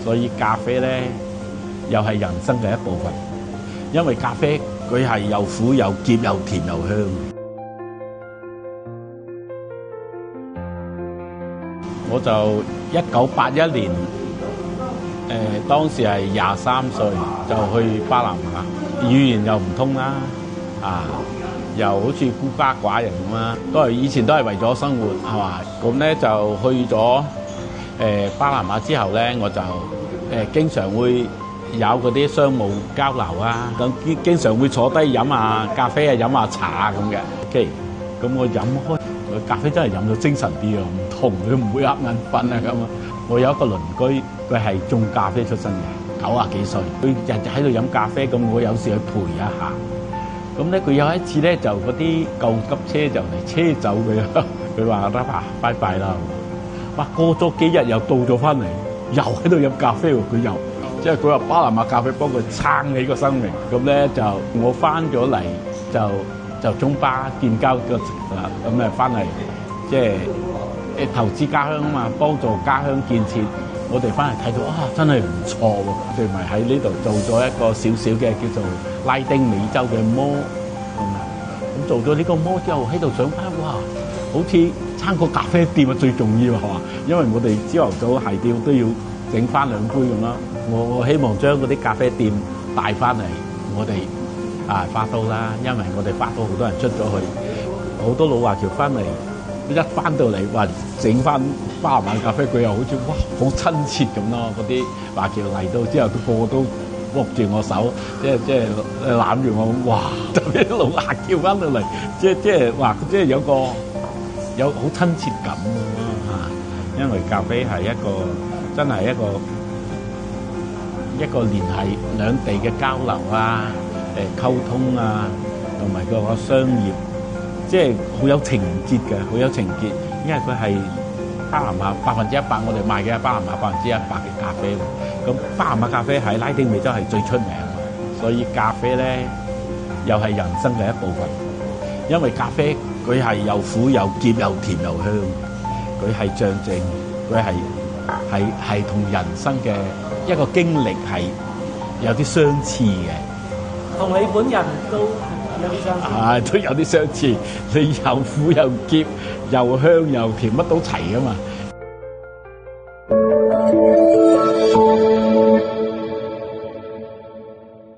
所以咖啡咧又係人生嘅一部分，因為咖啡佢係又苦又澀又甜又香。我就1981年，當時係23歲，就去巴拿馬，語言又唔通啦，又好似孤家寡人咁啦，以前都係為咗生活係嘛，咁咧就去咗巴拿馬之後咧，我就經常會有嗰啲商務交流啊，咁經常會坐低飲下咖啡啊，飲下茶啊咁嘅。OK，咁我飲開咖啡真係飲到精神啲啊，唔同佢唔會瞌眼瞓啊咁啊。我有一個鄰居，佢係種咖啡出身嘅，90幾歲，佢日日喺度飲咖啡，咁我有時去陪一下。咁咧佢有一次咧就嗰啲救急車就嚟車走佢啦，佢話得啦，拜拜啦。哇，過咗幾日又到咗翻嚟，又喺度飲咖啡喎，佢又即係佢話巴拿馬咖啡幫佢撐起個生命。咁咧就我翻咗嚟就中巴建交個啦，咁誒翻嚟即係投資家鄉啊嘛，幫助家鄉建設。我哋翻嚟睇到真係唔錯喎，我哋咪喺呢度做咗一個少少嘅叫做拉丁美洲嘅摩咁做咗呢個摩之後，喺度想翻好似撐個咖啡店啊最重要係嘛？因為我哋朝頭早係都要整翻2杯咁啦。我希望將嗰啲咖啡店帶翻嚟我哋花都啦，因為我哋花都好多人出咗去，好多老華僑翻嚟。一翻到嚟話整翻巴拿馬咖啡，佢又好似好親切咁咯。嗰啲華僑嚟到之後，個個都握住我手，即係攬住我，哇！特別啲老華僑翻到嚟，即係話即係有好親切感咯嚇。因為咖啡係一個真係一個聯繫兩地嘅交流啊、溝通啊，同埋個商業。即係好有情結嘅，好有情結，因為佢係巴拿馬100%，我哋賣嘅係巴拿馬100%嘅咖啡。咁巴拿馬咖啡喺拉丁美洲係最出名嘅，所以咖啡咧又係人生嘅一部分。因為咖啡佢係又苦又澀又甜又香，佢係象徵，佢係同人生嘅一個經歷係有啲相似嘅。同你本人都有啲相似，都有啲相似。你又苦又澀，又香又甜，乜都齊噶嘛。